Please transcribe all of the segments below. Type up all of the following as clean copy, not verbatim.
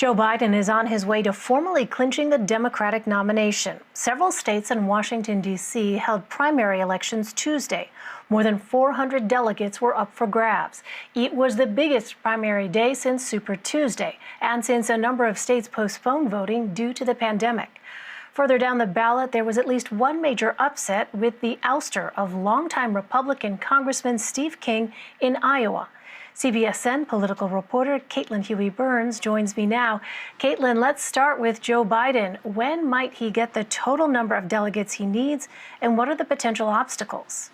Joe Biden is on his way to formally clinching the Democratic nomination. Several states and Washington, D.C. held primary elections Tuesday. More than 400 delegates were up for grabs. It was the biggest primary day since Super Tuesday, and since a number of states postponed voting due to the pandemic. Further down the ballot, there was at least one major upset with the ouster of longtime Republican Congressman Steve King in Iowa. CBSN political reporter Caitlin Huey-Burns joins me now. Caitlin, let's start with Joe Biden. When might he get the total number of delegates he needs, and what are the potential obstacles?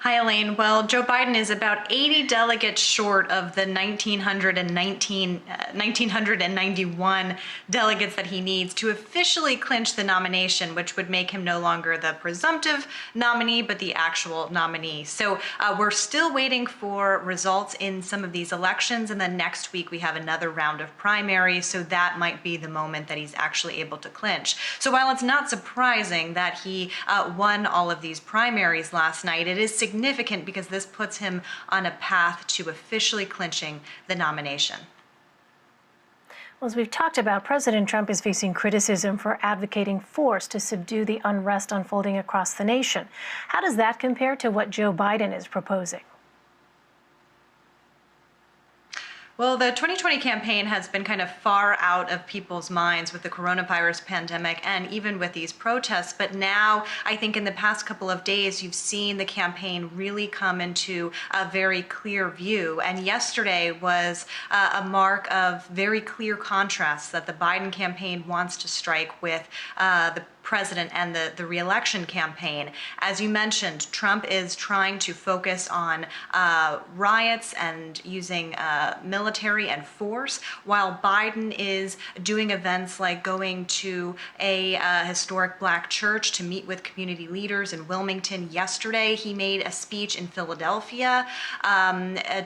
Hi, Elaine. Well, Joe Biden is about 80 delegates short of the 1,991 delegates that he needs to officially clinch the nomination, which would make him no longer the presumptive nominee, but the actual nominee. So we're still waiting for results in some of these elections, and then next week we have another round of primaries, so that might be the moment that he's actually able to clinch. So while it's not surprising that he won all of these primaries last night, it is significant because this puts him on a path to officially clinching the nomination. Well, as we've talked about, President Trump is facing criticism for advocating force to subdue the unrest unfolding across the nation. How does that compare to what Joe Biden is proposing? Well, the 2020 campaign has been kind of far out of people's minds with the coronavirus pandemic and even with these protests. But now, I think in the past couple of days, you've seen the campaign really come into a very clear view. And yesterday was a mark of very clear contrast that the Biden campaign wants to strike with the president and the re-election campaign. As you mentioned, Trump is trying to focus on riots and using military and force, while Biden is doing events like going to a historic Black church to meet with community leaders in Wilmington. Yesterday, he made a speech in Philadelphia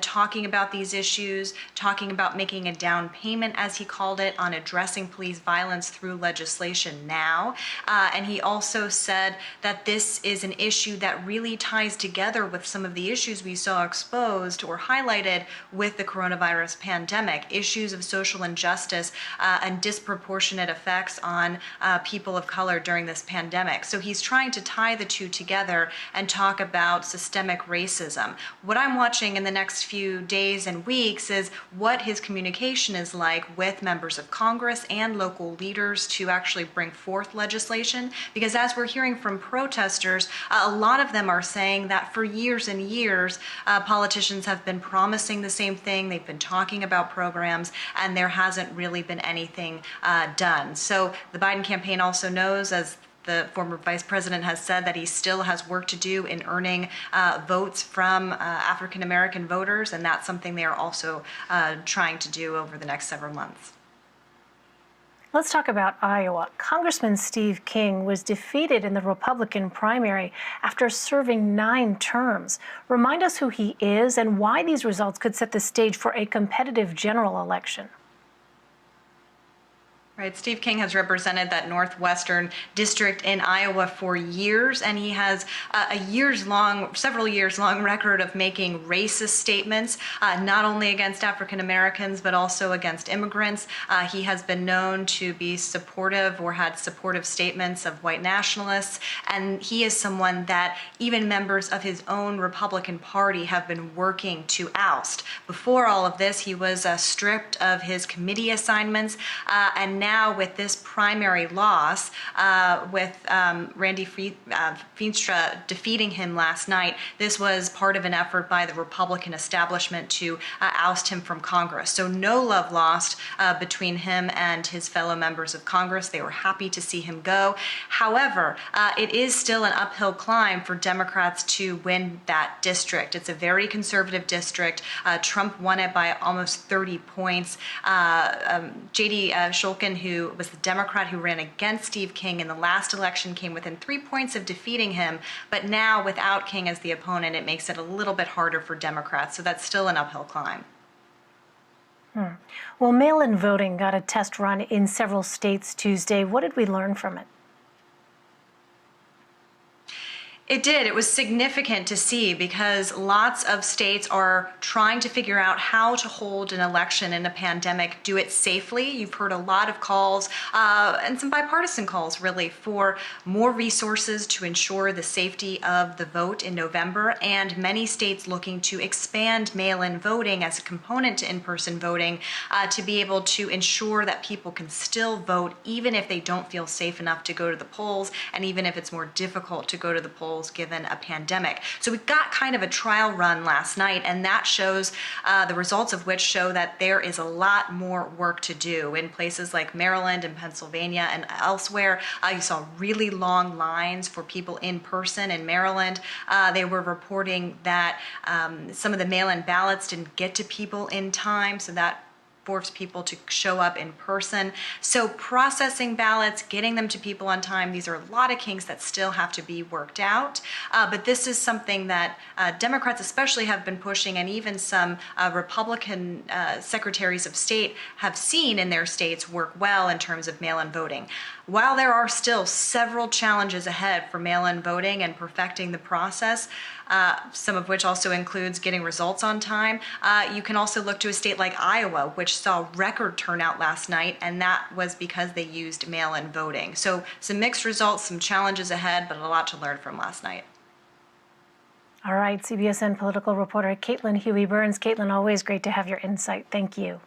talking about these issues, talking about making a down payment, as he called it, on addressing police violence through legislation now. And he also said that this is an issue that really ties together with some of the issues we saw exposed or highlighted with the coronavirus pandemic, issues of social injustice and disproportionate effects on people of color during this pandemic. So he's trying to tie the two together and talk about systemic racism. What I'm watching in the next few days and weeks is what his communication is like with members of Congress and local leaders to actually bring forth legislation. Because as we're hearing from protesters, a lot of them are saying that for years and years, politicians have been promising the same thing. They've been talking about programs, and there hasn't really been anything done. So the Biden campaign also knows, as the former vice president has said, that he still has work to do in earning votes from African-American voters, and that's something they are also trying to do over the next several months. Let's talk about Iowa. Congressman Steve King was defeated in the Republican primary after serving 9 terms. Remind us who he is and why these results could set the stage for a competitive general election. Right, Steve King has represented that northwestern district in Iowa for years, and he has several years long record of making racist statements, not only against African Americans, but also against immigrants. He has been known to be supportive or had supportive statements of white nationalists, and he is someone that even members of his own Republican Party have been working to oust. Before all of this, he was stripped of his committee assignments, and now with this primary loss, with Randy Feenstra defeating him last night, this was part of an effort by the Republican establishment to oust him from Congress. So no love lost between him and his fellow members of Congress. They were happy to see him go. However, it is still an uphill climb for Democrats to win that district. It's a very conservative district. Trump won it by almost 30 points. J.D. Shulkin, who was the Democrat who ran against Steve King in the last election, came within 3 points of defeating him. But now, without King as the opponent, it makes it a little bit harder for Democrats. So that's still an uphill climb. Well, mail-in voting got a test run in several states Tuesday. What did we learn from it? It did. It was significant to see because lots of states are trying to figure out how to hold an election in a pandemic, do it safely. You've heard a lot of calls and some bipartisan calls really for more resources to ensure the safety of the vote in November, and many states looking to expand mail-in voting as a component to in-person voting to be able to ensure that people can still vote even if they don't feel safe enough to go to the polls, and even if it's more difficult to go to the polls given a pandemic. So we got kind of a trial run last night, and that shows the results of which show that there is a lot more work to do in places like Maryland and Pennsylvania and elsewhere. You saw really long lines for people in person in Maryland. They were reporting that some of the mail-in ballots didn't get to people in time, so that force people to show up in person. So processing ballots, getting them to people on time, these are a lot of kinks that still have to be worked out. But this is something that Democrats especially have been pushing, and even some Republican secretaries of state have seen in their states work well in terms of mail-in voting. While there are still several challenges ahead for mail-in voting and perfecting the process, some of which also includes getting results on time, you can also look to a state like Iowa, which saw record turnout last night, and that was because they used mail-in voting. So some mixed results, some challenges ahead, but a lot to learn from last night. All right, CBSN political reporter Caitlin Huey-Burns. Caitlin, always great to have your insight. Thank you.